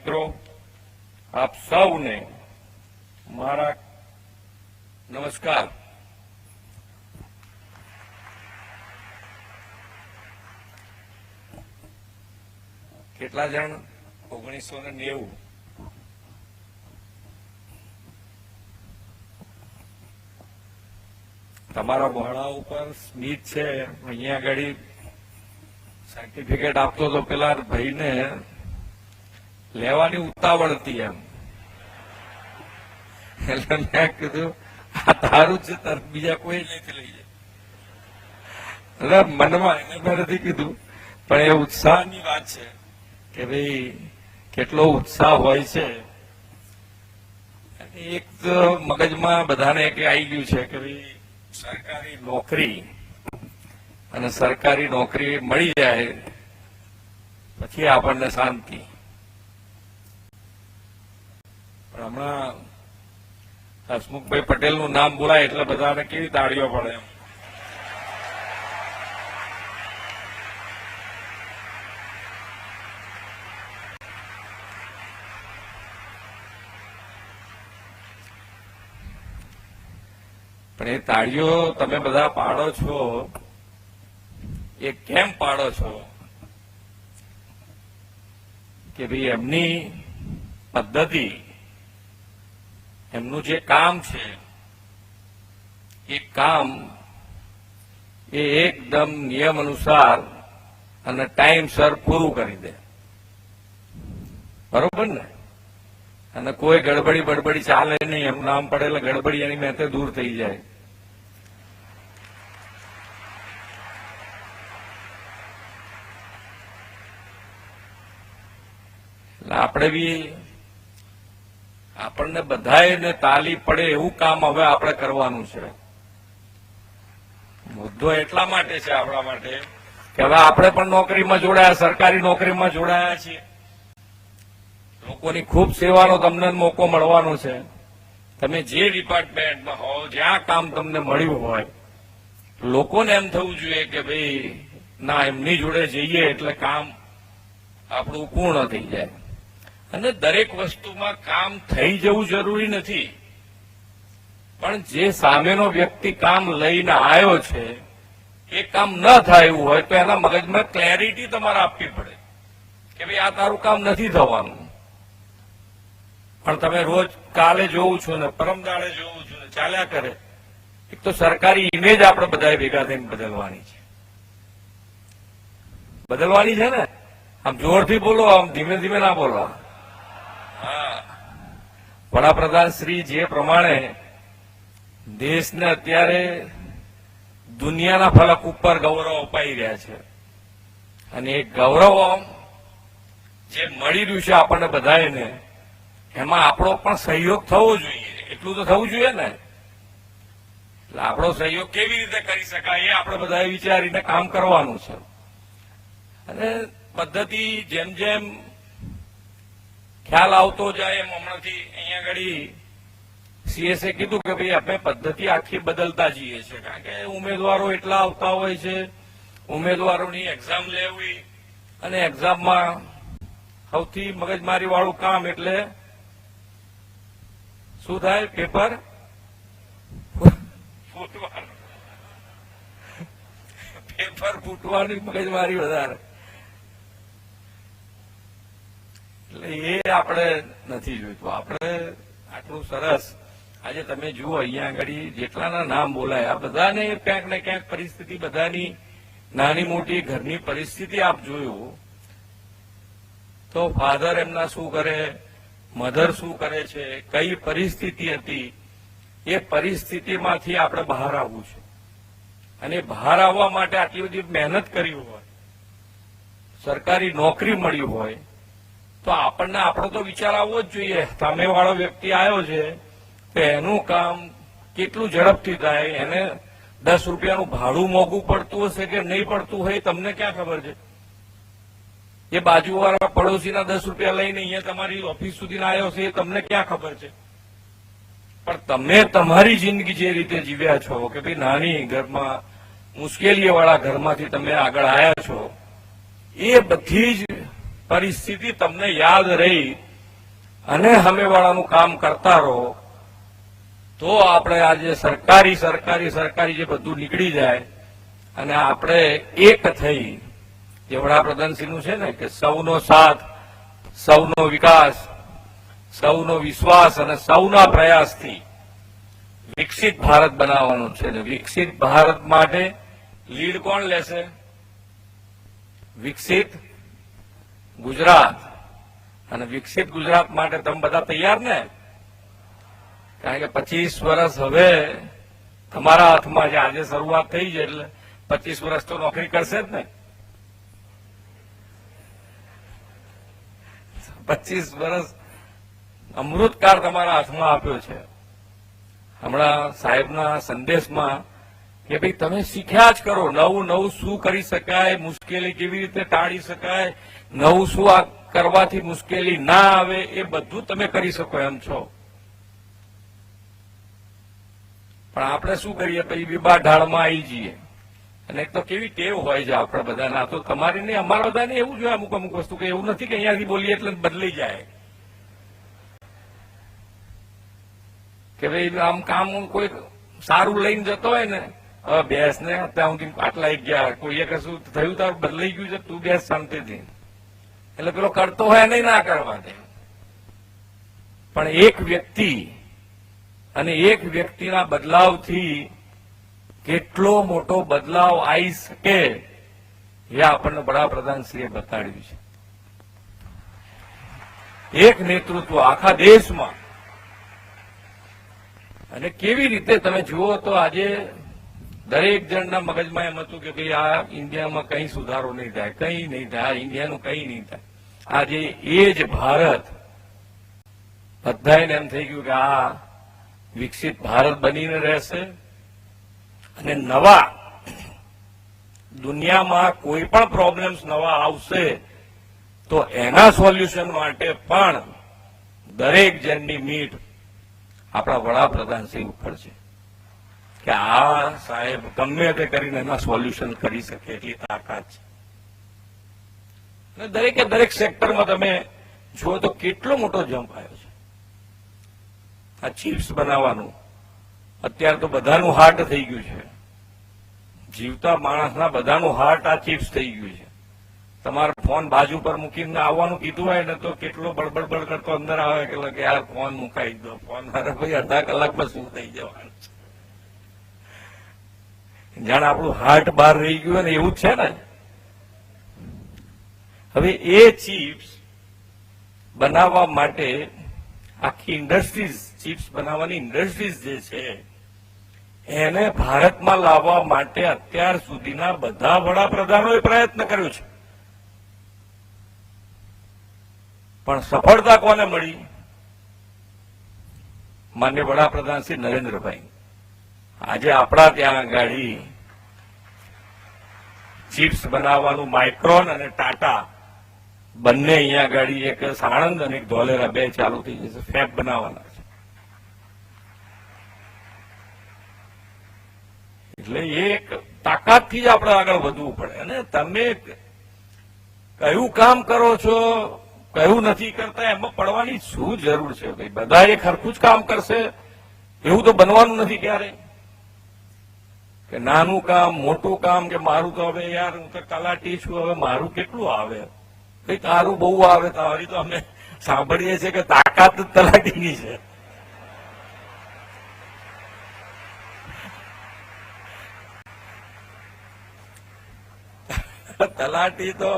મિત્રો, આપ સૌને મારા નમસ્કાર. કેટલા જણ 1990 તમારા બહોળા ઉપર સ્મિત છે. અહીંયા આગળ સર્ટિફિકેટ આપતો તો પેલા ભાઈને લેવાની ઉતાવળ હતી એમ, એટલે મેં કીધું આ તારું છે, તાર બીજા કોઈ નથી લઈ જાય. એટલે મનમાં એને મેં નથી કીધું, પણ એ ઉત્સાહની વાત છે કે ભાઈ કેટલો ઉત્સાહ હોય છે. એક તો મગજમાં બધાને એક આવી ગયું છે કે ભાઈ સરકારી નોકરી, અને સરકારી નોકરી મળી જાય પછી આપણને શાંતિ. પણ હમણાં હસમુખભાઈ પટેલનું નામ બોલાય એટલે બધાને કેવી તાળીઓ પડે એમ. પણ એ તાળીઓ તમે બધા પાડો છો, એ કેમ પાડો છો કે ભાઈ એમની પદ્ધતિ, એમનું જે કામ છે એ કામ એ એકદમ નિયમ અનુસાર અને ટાઈમસર પૂરું કરી દે, બરોબર ને? અને કોઈ ગડબડી બડબડી ચાલે નહીં. એનું નામ પડે એટલે ગડબડી એની મેં દૂર થઈ જાય. એટલે આપણે બી આપણને બધાને તાલી પડે એવું કામ હવે આપણે કરવાનું છે. મુદ્દો એટલા માટે છે આપણા માટે કે હવે આપણે પણ નોકરીમાં જોડાયા, સરકારી નોકરીમાં જોડાયા છીએ. લોકોની ખૂબ સેવાનો તમને મોકો મળવાનો છે. તમે જે ડિપાર્ટમેન્ટમાં હો, જ્યાં કામ તમને મળ્યું હોય, લોકોને એમ થવું જોઈએ કે ભાઈ ના, એમની જોડે જઈએ એટલે કામ આપણું પૂર્ણ થઈ જાય. અને દરેક વસ્તુમાં કામ થઈ જવું જરૂરી નથી, પણ જે સામેનો વ્યક્તિ કામ લઈને આવ્યો છે એ કામ ન થાય એવું હોય તો એના મગજમાં ક્લેરિટી તમારે આપવી પડે કે ભાઈ આ તારું કામ નથી થવાનું. પણ તમે રોજ કાલે જોવું છું ને પરમદાડે જોવું છું ને ચાલ્યા કરે. એક તો સરકારી ઇમેજ આપણે બધા ભેગા થઈને બદલવાની છે. બદલવાની છે ને. આમ જોરથી બોલો, આમ ધીમે ધીમે ના બોલો. હા, વડાપ્રધાન શ્રી જે પ્રમાણે દેશને અત્યારે દુનિયાના ફલક ઉપર ગૌરવ અપાઈ રહ્યા છે, અને એ ગૌરવ જે મળી રહ્યું છે આપણને બધાને, એમાં આપણો પણ સહયોગ થવો જોઈએ. એટલું તો થવું જોઈએ ને. એટલે આપણો સહયોગ કેવી રીતે કરી શકાય એ આપણે બધાએ વિચારીને કામ કરવાનું છે. અને પદ્ધતિ જેમ જેમ ખ્યાલ આવતો જાય એમ હમણાંથી અહીંયા આગળ સીએસએ કીધું કે ભાઈ આપણે પદ્ધતિ આખી બદલતા જઈએ છીએ, કારણ કે ઉમેદવારો એટલા આવતા હોય છે, ઉમેદવારોની એક્ઝામ લેવી, અને એક્ઝામમાં સૌથી મગજમારી વાળું કામ એટલે શું થાય? પેપર ફૂટવાનું. પેપર ફૂટવાની મગજમારી વધારે. એટલે એ આપણે નથી જોઈતું. આપણે આટલું સરસ આજે તમે જુઓ અહીંયા આગળ જેટલાના નામ બોલાય, આ બધાને ક્યાંક ને ક્યાંક પરિસ્થિતિ, બધાની નાની મોટી ઘરની પરિસ્થિતિ આપ જોયું તો ફાધર એમના શું કરે, મધર શું કરે છે, કઈ પરિસ્થિતિ હતી, એ પરિસ્થિતિમાંથી આપણે બહાર આવવું છે. અને બહાર આવવા માટે આટલી બધી મહેનત કરી હોય, સરકારી નોકરી મળી હોય, તો આપણને આપણો તો વિચાર આવવો જ જોઈએ. સામેવાળો વ્યક્તિ આવ્યો છે તો એનું કામ કેટલું ઝડપથી થાય. એને 10 રૂપિયાનું ભાડું મોંઘું પડતું હશે કે નહીં પડતું હોય તમને ક્યાં ખબર છે? એ બાજુવાળા પડોશીના 10 રૂપિયા લઈને અહીંયા તમારી ઓફિસ સુધી આવ્યો છે એ તમને ક્યાં ખબર છે? પણ તમે તમારી જિંદગી જે રીતે જીવ્યા છો કે ભાઈ નાની ઘરમાં મુશ્કેલીવાળા ઘરમાંથી તમે આગળ આવ્યા છો, એ બધી જ પરિસ્થિતિ તમને યાદ રહી અને સામેવાળાનું કામ કરતા રહો તો આપણે આજે સરકારી જે બધું નીકળી જાય અને આપણે એક થઈ જે વડાપ્રધાનશ્રીનું છે ને કે સૌનો સાથ, સૌનો વિકાસ, સૌનો વિશ્વાસ અને સૌના પ્રયાસથી વિકસિત ભારત બનાવવાનું છે. ને વિકસિત ભારત માટે લીડ કોણ લેશે? વિકસિત ગુજરાત. અને વિકસિત ગુજરાત માટે તમે બધા તૈયાર ને? કારણ કે 25 વર્ષ હવે તમારા હાથમાં છે. આજે શરૂઆત થઈ છે એટલે 25 વર્ષ તો નોકરી કરશે જ ને. 25 વર્ષ અમૃતકાળ તમારા હાથમાં આપ્યો છે. હમણાં સાહેબના સંદેશમાં કે ભાઈ તમે શીખ્યા જ કરો, નવું શું કરી શકાય, મુશ્કેલી કેવી રીતે ટાળી શકાય, નવું શું આ કરવાથી મુશ્કેલી ના આવે, એ બધું તમે કરી શકો એમ છો. પણ આપણે શું કરીએ, પછી વિભા ઢાળમાં આવી જઈએ. અને એક તો કેવી ટેવ હોય છે આપણે બધાના, તો તમારી નહીં અમારા બધાને એવું જોઈએ અમુક વસ્તુ કે એવું નથી કે અહીંયાથી બોલીએ એટલે બદલાઈ જાય. કે ભાઈ આમ કામ કોઈ સારું લઈને જતો હોય ને, હવે બેસ ને ત્યાં સુધી આટલા ગયા, કોઈએ કશું થયું તારું બદલાઈ ગયું છે, તું બેસ શાંતિથી. એટલે પેલો કરતો હોય નહીં ના કરવા દે. પણ એક વ્યક્તિ અને એક વ્યક્તિના બદલાવથી કેટલો મોટો બદલાવ આવી શકે એ આપણને વડાપ્રધાનશ્રીએ બતાડ્યું છે. એક નેતૃત્વ આખા દેશમાં. અને કેવી રીતે તમે જુઓ તો આજે દરેક જણના મગજમાં એમ હતું કે ભાઈ આ ઇન્ડિયામાં કઈ સુધારો નહીં થાય, કઈ નહીં થાય, ઇન્ડિયાનું કઈ નહીં થાય. આજે એ જ ભારત બધાને એમ થઈ ગયું કે આ વિકસિત ભારત બનીને રહેશે. અને નવા દુનિયામાં કોઈ પણ પ્રોબ્લેમ્સ નવા આવશે તો એના સોલ્યુશન માટે પણ દરેક જણની મીટ આપણા વડાપ્રધાનશ્રી ઉપર છે કે આ સાહેબ ગમે તે કરીને એના સોલ્યુશન કરી શકે એટલી તાકાત છે. અને દરેકે દરેક સેક્ટરમાં તમે જુઓ તો કેટલો મોટો જમ્પ આવ્યો છે. આ ચિપ્સ બનાવવાનું અત્યારે તો બધાનું હાર્ટ થઈ ગયું છે. જીવતા માણસના બધાનું હાર્ટ આ ચિપ્સ થઈ ગયું છે. તમારો ફોન બાજુ પર મૂકીને આવવાનું કીધું હોય ને તો કેટલો બળબડ કરતો અંદર આવે કે યાર ફોન મુકાઈ દો, ફોન ભાઈ અડધા કલાકમાં શું થઈ જવાનું છે. જાણે આપણું હાર્ટ બહાર રહી ગયું ને એવું જ છે ને. હવે એ ચિપ્સ બનાવવા માટે આખી ઇન્ડસ્ટ્રીઝ, ચિપ્સ બનાવવાની ઇન્ડસ્ટ્રીઝ જે છે એને ભારતમાં લાવવા માટે અત્યાર સુધીના બધા વડાપ્રધાનોએ પ્રયત્ન કર્યો છે. પણ સફળતા કોને મળી? માન્ય વડાપ્રધાન શ્રી નરેન્દ્રભાઈ. આજે આપણા ત્યાં ગાડી ચિપ્સ બનાવવાનું માઇક્રોન અને ટાટા બંને અહીંયા ગાડી, એક સાણંદ અને એક ધોલેરા, બે ચાલુ થઈ જશે. ફેબ બનાવવાના છે. એટલે એક તાકાતથી જ આપણે આગળ વધવું પડે. અને તમે કયું કામ કરો છો, કયું નથી કરતા, એમાં પડવાની શું જરૂર છે? ભાઈ બધા એક સરખું જ કામ કરશે એવું તો બનવાનું નથી ક્યારે. કે નાનું કામ, મોટું કામ, કે મારું તો હવે યાર હું તો તલાટી છું, હવે મારું કેટલું આવે, ભાઈ તારું બહુ આવે. તારી તો અમે સાંભળીએ છીએ કે તાકાત જ તલાટીની છે. તલાટી તો